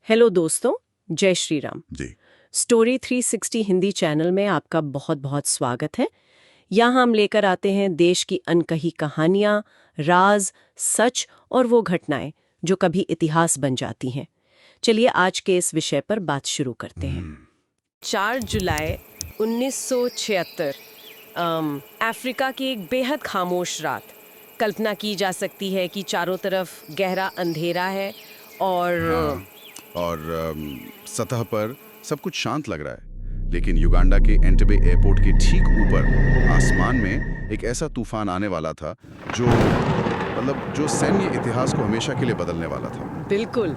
Hello दोस्तों, जय श्री राम। जी। Story 360 Hindi channel में आपका बहुत बहुत स्वागत है। यहाँ हम लेकर आते हैं देश की अनकही कहानियाँ, राज, सच और वो घटनाएं जो कभी इतिहास बन जाती हैं। चलिए आज के इस विषय पर बात शुरू करते हैं। 4 जुलाई 1976, अफ्रीका की एक बेहद खामोश रात। कल्पना की जा सकती है कि चारों तरफ गहरा अंधेरा है और और सतह पर सब कुछ शांत लग रहा है, लेकिन युगांडा के एंटेबे एयरपोर्ट के ठीक ऊपर आसमान में एक ऐसा तूफान आने वाला था जो सैन्य इतिहास को हमेशा के लिए बदलने वाला था। बिल्कुल।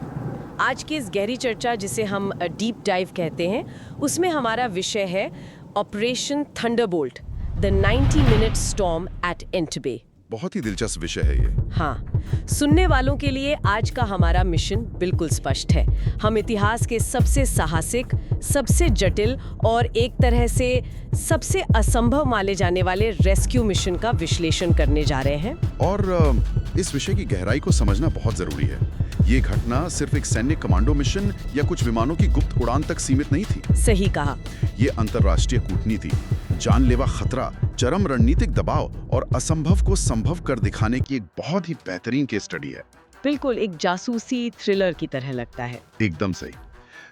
आज की इस गहरी चर्चा, जिसे हम डीप डाइव कहते हैं, उसमें हमारा विषय है Operation Thunderbolt, the 90 minute storm at Entebbe. बहुत ही दिलचस्प विषय है ये। हाँ, सुनने वालों के लिए आज का हमारा मिशन बिल्कुल स्पष्ट है। हम इतिहास के सबसे साहसिक, सबसे जटिल और एक तरह से सबसे असंभव माने जाने वाले रेस्क्यू मिशन का विश्लेषण करने जा रहे हैं। और इस विषय की गहराई को समझना बहुत जरूरी है। ये घटना सिर्फ एक सैन्य कमांडो मिशन या कुछ विमानों की गुप्त उड़ान तक सीमित नहीं थी। सही कहा। ये अंतर्राष्ट्रीय कूटनीति, जानलेवा खतरा, चरम रणनीतिक दबाव और असंभव को संभव कर दिखाने की एक बहुत ही बेहतरीन केस स्टडी है। बिल्कुल एक जासूसी थ्रिलर की तरह लगता है। एकदम सही।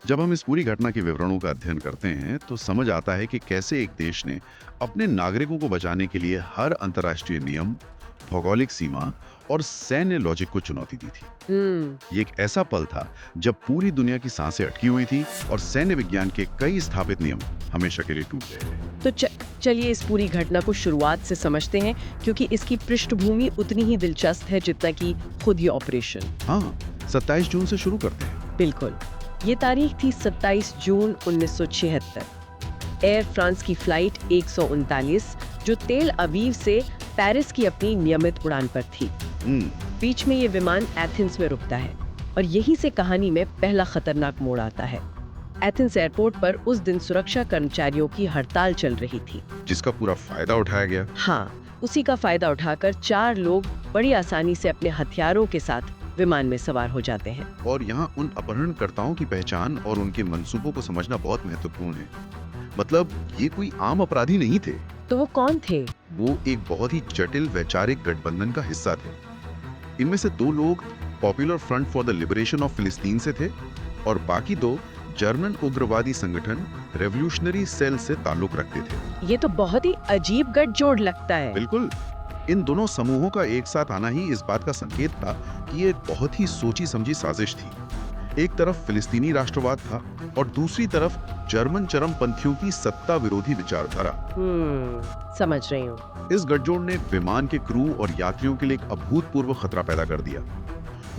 जब हम इस पूरी घटना के विवरणों का अध्ययन करते हैं तो समझ आता है कि कैसे एक देश ने अपने नागरिकों को बचाने के लिए हर अंतर्राष्ट्रीय नियम, भौगोलिक सीमा और सैन्य लॉजिक को चुनौती दी थी। ये एक ऐसा पल था जब पूरी दुनिया की सांसें अटकी हुई थी और सैन्य विज्ञान के कई स्थापित नियम हमेशा के लिए टूट गए थे। तो चलिए इस पूरी घटना को शुरुआत से समझते हैं, क्योंकि इसकी पृष्ठभूमि उतनी ही दिलचस्प है जितना कि खुद ये ऑपरेशन। हाँ, 27 जून से शुरू करते हैं। बिल्कुल। ये तारीख थी 27 जून 1976। एयर फ्रांस की फ्लाइट 139 जो तेल अवीव से पेरिस की अपनी नियमित उड़ान पर थी। बीच में ये विमान एथेंस में रुकता है और यहीं से कहानी में पहला खतरनाक मोड़ आता है। एथेंस एयरपोर्ट पर उस दिन सुरक्षा कर्मचारियों की हड़ताल चल रही थी, जिसका पूरा फायदा उठाया गया। हाँ, उसी का फायदा उठाकर 4 लोग बड़ी आसानी से अपने हथियारों के साथ विमान में सवार हो जाते हैं। और यहाँ उन अपहरणकर्ताओं की पहचान और उनके मंसूबों को समझना बहुत महत्वपूर्ण है। मतलब ये कोई आम अपराधी नहीं थे। तो वो कौन थे? वो एक बहुत ही जटिल वैचारिक गठबंधन का हिस्सा थे। इनमें से 2 लोग popular front for the liberation of फिलिस्तीन से थे और बाकी 2 जर्मन उग्रवादी संगठन रेवोल्यूशनरी सेल से ताल्लुक रखते थे। ये तो बहुत ही अजीब गठजोड़ लगता है। बिल्कुल। इन दोनों समूहों का एक साथ आना ही इस बात का संकेत था कि ये एक बहुत ही सोची समझी साजिश थी। एक तरफ फिलिस्तीनी राष्ट्रवाद था और दूसरी तरफ जर्मन चरमपंथियों की सत्ता विरोधी विचारधारा। समझ रही हूँ। इस गठजोड़ ने विमान के क्रू और यात्रियों के लिए एक अभूतपूर्व खतरा पैदा कर दिया।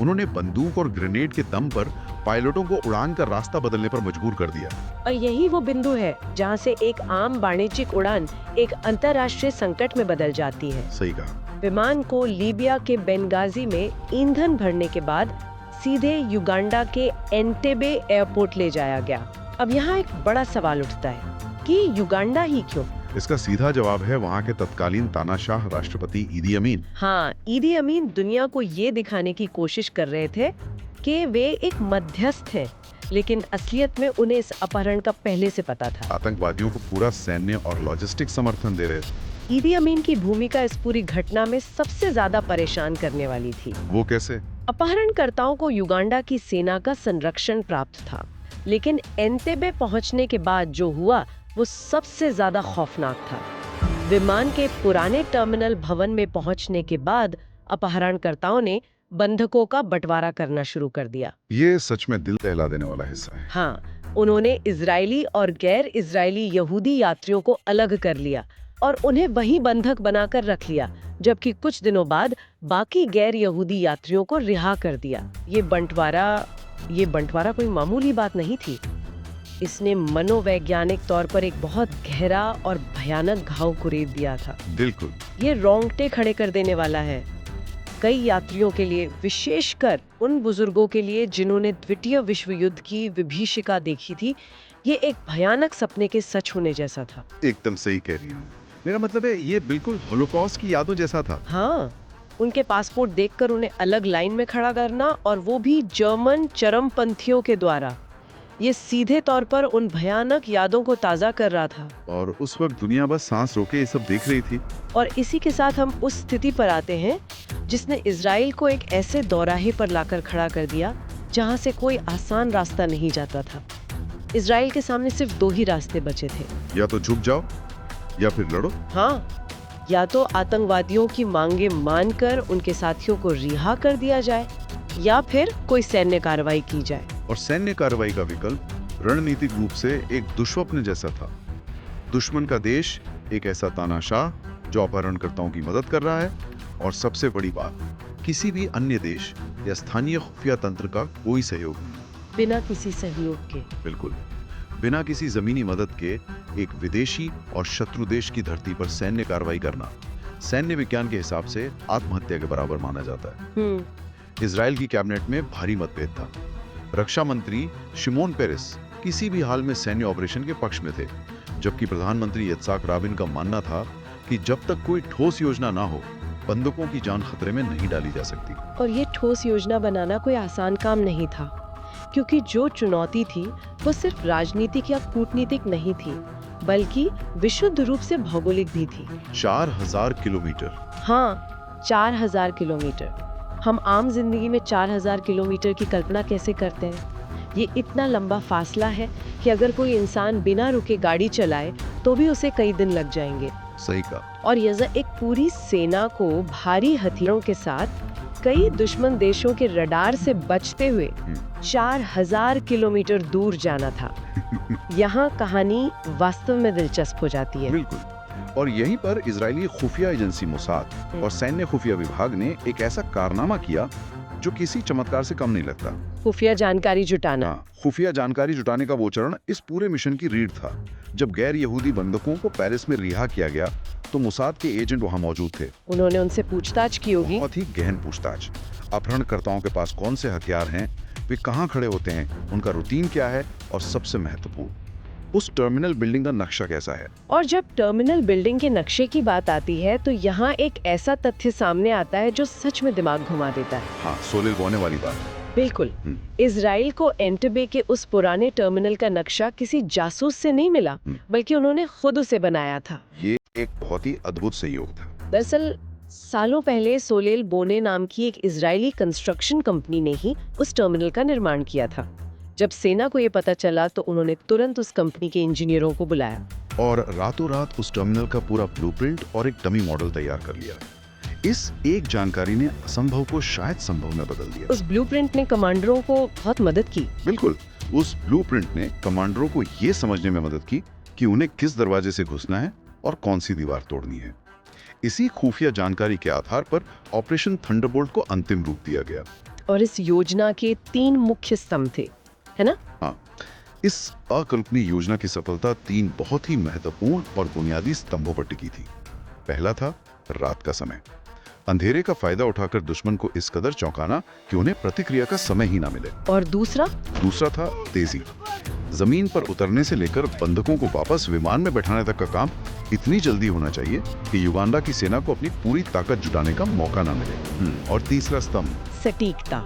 उन्होंने बंदूक और ग्रेनेड के दम पर पायलटों को उड़ान का रास्ता बदलने पर मजबूर कर दिया। और यही वो बिंदु है जहाँ से एक आम वाणिज्यिक उड़ान एक अंतर्राष्ट्रीय संकट में बदल जाती है। सही कहा। विमान को लीबिया के बेंगाजी में ईंधन भरने के बाद सीधे युगांडा के एंटेबे एयरपोर्ट ले जाया गया। अब यहाँ एक बड़ा सवाल उठता है कि युगांडा ही क्यों? इसका सीधा जवाब है वहाँ के तत्कालीन तानाशाह राष्ट्रपति ईदी अमीन। हाँ, ईदी अमीन दुनिया को ये दिखाने की कोशिश कर रहे थे कि वे एक मध्यस्थ हैं, लेकिन असलियत में उन्हें इस अपहरण का पहले से पता था। आतंकवादियों को पूरा सैन्य और लॉजिस्टिक समर्थन दे रहे थे। ईदी अमीन की भूमिका इस पूरी घटना में सबसे ज्यादा परेशान करने वाली थी। वो कैसे? अपहरणकर्ताओं को युगांडा की सेना का संरक्षण प्राप्त था, लेकिन एंटेबे पहुंचने के बाद जो हुआ वो सबसे ज्यादा खौफनाक था। विमान के पुराने टर्मिनल भवन में पहुंचने के बाद अपहरणकर्ताओं ने बंधकों का बंटवारा करना शुरू कर दिया। ये सच में दिल दहला देने वाला हिस्सा है। हाँ, उन्होंने इजरायली और गैर इजरायली यहूदी यात्रियों को अलग कर लिया और उन्हें वहीं बंधक बनाकर रख लिया, जबकि कुछ दिनों बाद बाकी गैर यहूदी यात्रियों को रिहा कर दिया। ये बंटवारा कोई मामूली बात नहीं थी। इसने मनोवैज्ञानिक तौर पर एक बहुत गहरा और भयानक घाव कुरेद दिया था। बिल्कुल। ये रोंगटे खड़े कर देने वाला है। कई यात्रियों के लिए, विशेषकर उन बुजुर्गों के लिए जिन्होंने द्वितीय विश्व युद्ध की विभीषिका देखी थी, ये एक भयानक सपने के सच होने जैसा था। एकदम सही कह रही हूँ। मेरा मतलब है ये बिल्कुल होलोकॉस्ट की यादों जैसा था। हाँ, उनके पासपोर्ट देखकर उन्हें अलग लाइन में खड़ा करना, और वो भी जर्मन चरमपंथियों के द्वारा, ये सीधे तौर पर उन भयानक यादों को ताज़ा कर रहा था। और उस वक्त दुनिया बस सांस रोके ये सब देख रही थी। और इसी के साथ हम उस स्थिति पर आते हैं जिसने इजराइल को एक ऐसे दौराहे पर लाकर खड़ा कर दिया जहां से कोई आसान रास्ता नहीं जाता था। इजराइल के सामने सिर्फ 2 ही रास्ते बचे थे। या तो झुक जाओ या फिर लड़ो। हाँ, या तो आतंकवादियों की मांगे मानकर उनके साथियों को रिहा कर दिया जाए, या फिर कोई सैन्य कार्रवाई की जाए। और सैन्य कार्रवाई का विकल्प रणनीतिक रूप से एक दुष्स्वप्न जैसा था। दुश्मन का देश, एक ऐसा तानाशाह जो अपहरणकर्ताओं की मदद कर रहा है, और सबसे बड़ी बात, किसी भी अन्य देश या स्थानीय खुफिया तंत्र का कोई सहयोग नहीं। बिना किसी सहयोग के। बिल्कुल, बिना किसी जमीनी मदद के एक विदेशी और शत्रु देश की धरती पर सैन्य कार्रवाई करना सैन्य विज्ञान के हिसाब से आत्महत्या के बराबर माना जाता है। इजराइल की कैबिनेट में भारी मतभेद था। रक्षा मंत्री शिमोन पेरेस किसी भी हाल में सैन्य ऑपरेशन के पक्ष में थे, जबकि प्रधानमंत्री यित्साक राबिन का मानना था कि जब तक कोई ठोस योजना ना हो, बंदूकों की जान खतरे में नहीं डाली जा सकती। और ये ठोस योजना बनाना कोई आसान काम नहीं था, क्योंकि जो चुनौती थी वो सिर्फ राजनीतिक या कूटनीतिक नहीं थी, बल्कि विशुद्ध रूप से भौगोलिक भी थी। 4000 किलोमीटर। हाँ, 4000 किलोमीटर। हम आम जिंदगी में 4000 किलोमीटर की कल्पना कैसे करते हैं? ये इतना लंबा फासला है कि अगर कोई इंसान बिना रुके गाड़ी चलाए तो भी उसे कई दिन लग जाएंगे। सही कहा। और यह एक पूरी सेना को भारी हथियारों के साथ कई दुश्मन देशों के रडार से बचते हुए 4000 किलोमीटर दूर जाना था। यहाँ कहानी वास्तव में दिलचस्प हो जाती है। बिल्कुल। और यहीं पर इजरायली खुफिया एजेंसी मोसाद और सैन्य खुफिया विभाग ने एक ऐसा कारनामा किया जो किसी चमत्कार से कम नहीं लगता। खुफिया जानकारी जुटाना। खुफिया जानकारी जुटाने का वो चरण इस पूरे मिशन की रीढ़ था। जब गैर यहूदी बंधकों को पेरिस में रिहा किया गया तो मोसाद के एजेंट वहाँ मौजूद थे। उन्होंने उनसे पूछताछ की होगी। बहुत ही गहन पूछताछ। अपहरणकर्ताओं के पास कौन से हथियार हैं, वे कहाँ खड़े होते हैं, उनका रूटीन क्या है, और सबसे महत्वपूर्ण, उस टर्मिनल बिल्डिंग का नक्शा कैसा है। और जब टर्मिनल बिल्डिंग के नक्शे की बात आती है तो यहाँ एक ऐसा तथ्य सामने आता है जो सच में दिमाग घुमा देता है। हाँ, सोलेल बोने वाली बात। बिल्कुल। इजराइल को एंटेबे के उस पुराने टर्मिनल का नक्शा किसी जासूस से नहीं मिला, बल्कि उन्होंने खुद उसे बनाया था। ये एक बहुत ही अद्भुत संयोग था। दरअसल सालों पहले सोलेल बोने नाम की एक इजरायली कंस्ट्रक्शन कंपनी ने ही उस टर्मिनल का निर्माण किया था। जब सेना को ये पता चला तो उन्होंने तुरंत उस कंपनी के इंजीनियरों को बुलाया और रातों रात उस टर्मिनल का पूरा ब्लूप्रिंट और एक डमी मॉडल तैयार कर लिया। इस एक जानकारी ने असंभव को शायद संभव में बदल दिया। उस ब्लूप्रिंट ने कमांडरों को बहुत मदद की। बिल्कुल, उस ब्लूप्रिंट ने कमांडरों को ये समझने में मदद की कि उन्हें किस दरवाजे से घुसना है और कौन सी दीवार तोड़नी है। इसी खुफिया जानकारी के आधार पर ऑपरेशन थंडरबोल्ट को अंतिम रूप दिया गया। और इस योजना के 3 मुख्य स्तंभ थे, है ना? हाँ, इस अकल्पनीय योजना की सफलता 3 बहुत ही महत्वपूर्ण और बुनियादी स्तंभों पर टिकी थी। पहला था रात का समय। अंधेरे का फायदा उठाकर दुश्मन को इस कदर चौंकाना कि उन्हें प्रतिक्रिया का समय ही ना मिले। और दूसरा था तेजी। जमीन पर उतरने से लेकर बंधकों को वापस विमान में बैठाने तक का काम इतनी जल्दी होना चाहिए कि युगांडा की सेना को अपनी पूरी ताकत जुटाने का मौका ना मिले। और तीसरा स्तंभ सटीकता।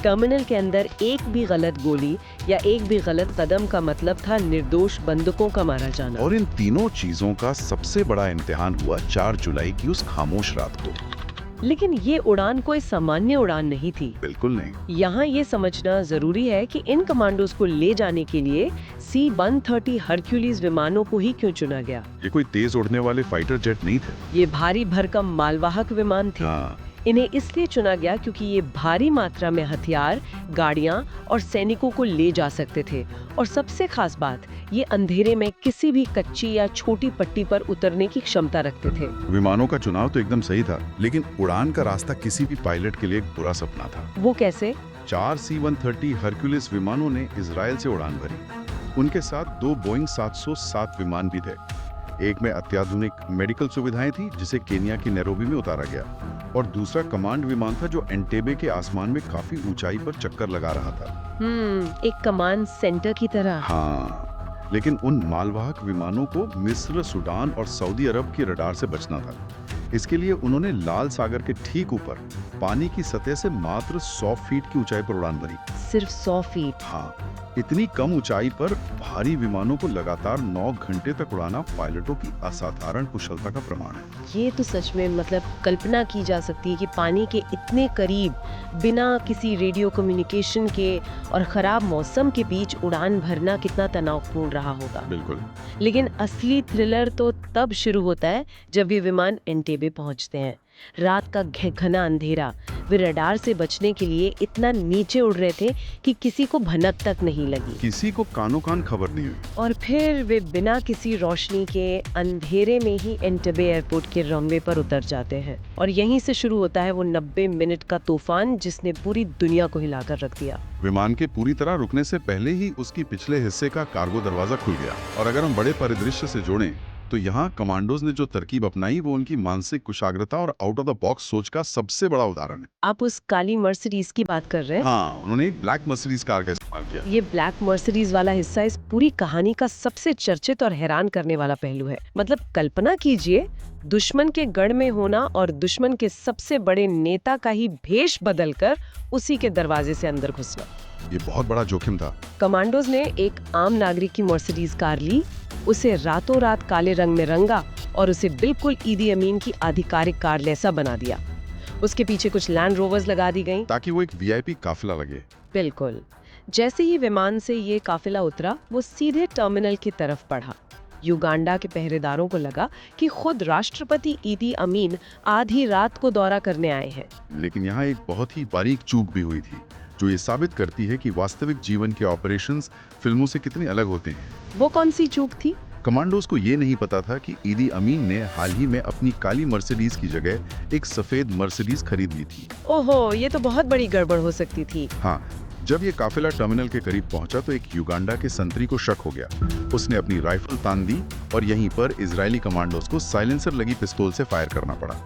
टर्मिनल के अंदर एक भी गलत गोली या एक भी गलत कदम का मतलब था निर्दोष बंदूकों का मारा जाना। और इन तीनों चीजों का सबसे बड़ा इम्तिहान हुआ 4 जुलाई की उस खामोश रात को। लेकिन ये उड़ान कोई सामान्य उड़ान नहीं थी। बिल्कुल नहीं। यहाँ ये समझना जरूरी है कि इन कमांडोज को ले जाने के लिए C-130 हरक्यूलिस विमानों को ही क्यों चुना गया। ये कोई तेज उड़ने वाले फाइटर जेट नहीं थे। ये भारी भरकम मालवाहक विमान थे। हाँ। इन्हें इसलिए चुना गया क्योंकि ये भारी मात्रा में हथियार, गाड़ियां और सैनिकों को ले जा सकते थे। और सबसे खास बात, ये अंधेरे में किसी भी कच्ची या छोटी पट्टी पर उतरने की क्षमता रखते थे। विमानों का चुनाव तो एकदम सही था, लेकिन उड़ान का रास्ता किसी भी पायलट के लिए एक बुरा सपना था। वो कैसे? 4 C-130 हरक्यूलिस विमानों ने इजराइल से उड़ान भरी। उनके साथ 2 बोइंग 707 विमान भी थे। एक में अत्याधुनिक मेडिकल सुविधाएं थी, जिसे केनिया की नैरोबी में उतारा गया, और दूसरा कमांड विमान था जो एंटेबे के आसमान में काफी ऊंचाई पर चक्कर लगा रहा था। एक कमांड सेंटर की तरह। हाँ, लेकिन उन मालवाहक विमानों को मिस्र, सूडान और सऊदी अरब की रडार से बचना था। इसके लिए उन्होंने लाल सागर के ठीक ऊपर पानी की सतह से मात्र 100 फीट की ऊंचाई पर उड़ान भरी। सिर्फ 100 फीट? हाँ, इतनी कम ऊंचाई पर भारी विमानों को लगातार 9 घंटे तक उड़ाना पायलटों की असाधारण कुशलता का प्रमाण है। ये तो सच में मतलब कल्पना की जा सकती है कि पानी के इतने करीब बिना किसी रेडियो कम्युनिकेशन के और खराब मौसम के बीच उड़ान भरना कितना तनावपूर्ण रहा होगा। बिल्कुल। लेकिन असली थ्रिलर तो तब शुरू होता है जब ये विमान एंटेबे पहुंचते हैं। रात का घना अंधेरा, वे रडार से बचने के लिए इतना नीचे उड़ रहे थे कि किसी को भनक तक नहीं लगी, किसी को कानो कान खबर नहीं हुई। और फिर वे बिना किसी रोशनी के अंधेरे में ही एंटेबे एयरपोर्ट के रनवे पर उतर जाते हैं। और यहीं से शुरू होता है वो 90 मिनट का तूफान जिसने पूरी दुनिया को हिलाकर रख दिया। विमान के पूरी तरह रुकने से पहले ही उसकी पिछले हिस्से का कार्गो दरवाजा खुल गया। और अगर हम बड़े परिदृश्य से जोड़ें तो यहाँ कमांडोज ने जो तरकीब अपनाई वो उनकी मानसिक कुशाग्रता और आउट ऑफ द बॉक्स सोच का सबसे बड़ा उदाहरण है। आप उस काली मर्सिडीज की बात कर रहे हैं? हाँ, उन्होंने एक ब्लैक मर्सिडीज कार का इस्तेमाल किया। ये ब्लैक मर्सिडीज वाला हिस्सा इस पूरी कहानी का सबसे चर्चित और हैरान करने वाला पहलू है। मतलब कल्पना कीजिए, दुश्मन के गढ़ में होना और दुश्मन के सबसे बड़े नेता का ही भेष बदलकर उसी के दरवाजे से अंदर घुसना। ये बहुत बड़ा जोखिम था। कमांडोज ने एक आम नागरिक की मर्सिडीज कार ली, उसे रातों रात काले रंग में रंगा और उसे बिल्कुल ईदी अमीन की आधिकारिक कार जैसा बना दिया। उसके पीछे कुछ लैंड रोवर्स लगा दी गईं ताकि वो एक वीआईपी काफिला लगे। बिल्कुल। जैसे ही विमान से ये काफिला उतरा, वो सीधे टर्मिनल की तरफ बढ़ा। युगांडा के पहरेदारों को लगा कि खुद राष्ट्रपति ईदी अमीन आधी रात को दौरा करने आए हैं। लेकिन यहाँ एक बहुत ही बारीक चूक भी हुई थी जो ये साबित करती है कि वास्तविक जीवन के ऑपरेशंस फिल्मों से कितने अलग होते हैं। वो कौन सी चूक थी? कमांडोज को ये नहीं पता था कि ईदी अमीन ने हाल ही में अपनी काली मर्सिडीज की जगह एक सफेद मर्सिडीज खरीद ली थी। ओहो, ये तो बहुत बड़ी गड़बड़ हो सकती थी। हाँ, जब ये काफिला टर्मिनल के करीब पहुंचा तो एक युगांडा के संतरी को शक हो गया। उसने अपनी राइफल तान दी और यहीं पर इजरायली कमांडोज को साइलेंसर लगी पिस्तौल से फायर करना पड़ा।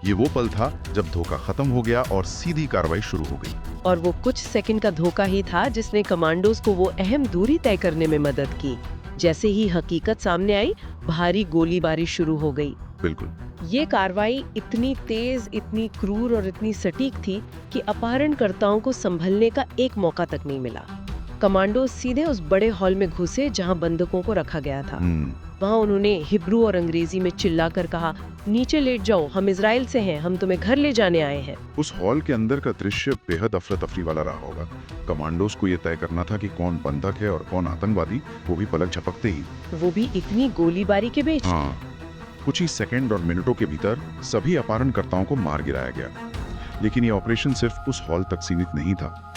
ये वो पल था जब धोखा खत्म हो गया और सीधी कार्रवाई शुरू हो गई। और वो कुछ सेकंड का धोखा ही था जिसने कमांडोज को वो अहम दूरी तय करने में मदद की। जैसे ही हकीकत सामने आई, भारी गोलीबारी शुरू हो गई। बिल्कुल। ये कार्रवाई इतनी तेज, इतनी क्रूर और इतनी सटीक थी कि अपहरणकर्ताओं को संभलने का एक मौका तक नहीं मिला। कमांडो सीधे उस बड़े हॉल में घुसे जहां बंदूकों को रखा गया था। वहां उन्होंने हिब्रू और अंग्रेजी में चिल्लाकर कहा, नीचे लेट जाओ, हम इजराइल से हैं, हम तुम्हें घर ले जाने आए हैं। उस हॉल के अंदर का दृश्य बेहद अफरा तफरी वाला रहा होगा। कमांडोज को ये तय करना था कि कौन बंधक है और कौन आतंकवादी, वो भी पलक झपकते ही। वो भी इतनी गोलीबारी के बीच। हाँ, कुछ ही सेकंड और मिनटों के भीतर सभी अपहरणकर्ताओं को मार गिराया गया। लेकिन ये ऑपरेशन सिर्फ उस हॉल तक सीमित नहीं था।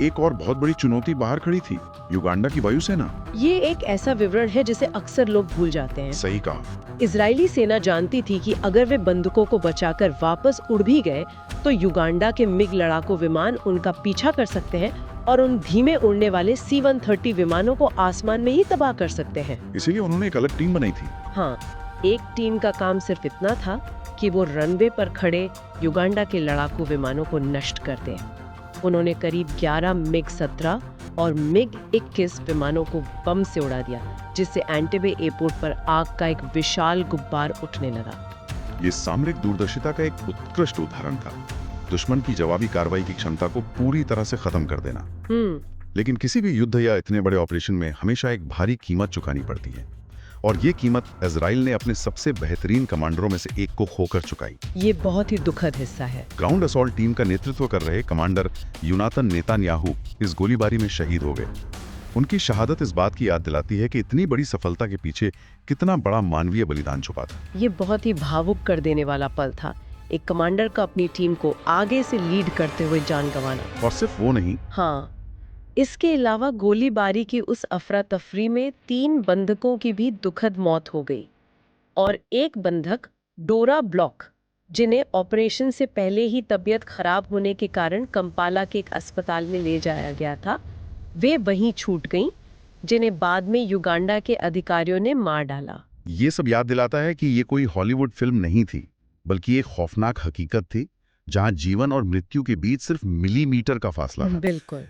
एक और बहुत बड़ी चुनौती बाहर खड़ी थी, युगांडा की वायुसेना। ये एक ऐसा विवरण है जिसे अक्सर लोग भूल जाते हैं। सही कहा। इजरायली सेना जानती थी कि अगर वे बंदूकों को बचाकर वापस उड़ भी गए तो युगांडा के मिग लड़ाकू विमान उनका पीछा कर सकते हैं और उन धीमे उड़ने वाले C-130 विमानों को आसमान में ही तबाह कर सकते हैं। इसीलिए उन्होंने एक अलग टीम बनाई थी। हाँ, एक टीम का काम सिर्फ इतना था कि वो रनवे पर खड़े युगांडा के लड़ाकू विमानों को नष्ट कर दें। उन्होंने करीब 11 मिग-17 और मिग-21 विमानों को बम से उड़ा दिया, जिससे एंटेबे एयरपोर्ट पर आग का एक विशाल गुब्बार उठने लगा। ये सामरिक दूरदर्शिता का एक उत्कृष्ट उदाहरण था, दुश्मन की जवाबी कार्रवाई की क्षमता को पूरी तरह से खत्म कर देना। लेकिन किसी भी युद्ध या इतने बड़े ऑपरेशन में हमेशा एक भारी कीमत चुकानी पड़ती है, और ये कीमत इजराइल ने अपने सबसे बेहतरीन कमांडरों में से एक को खोकर चुकाई। ये बहुत ही दुखद हिस्सा है। ग्राउंड असॉल्ट टीम का नेतृत्व कर रहे कमांडर यूनातन नेतान्याहू इस गोलीबारी में शहीद हो गए। उनकी शहादत इस बात की याद दिलाती है कि इतनी बड़ी सफलता के पीछे कितना बड़ा मानवीय बलिदान छुपा था। ये बहुत ही भावुक कर देने वाला पल था, एक कमांडर का अपनी टीम को आगे से लीड करते हुए जान गंवाना। और सिर्फ वो नहीं, हाँ, इसके अलावा गोलीबारी की उस अफरा तफरी में 3 बंधकों की भी दुखद मौत हो गई और एक बंधक डोरा ब्लॉक, जिन्हें ऑपरेशन से पहले ही तबीयत खराब होने के कारण कंपाला के एक अस्पताल में ले जाया गया था, वे वहीं छूट गईं, जिन्हें बाद में युगांडा के अधिकारियों ने मार डाला। ये सब याद दिलाता है कि ये कोई हॉलीवुड फिल्म नहीं थी, बल्कि एक खौफनाक हकीकत थी, जहां जीवन और मृत्यु के बीच सिर्फ मिलीमीटर का फासला था। बिल्कुल।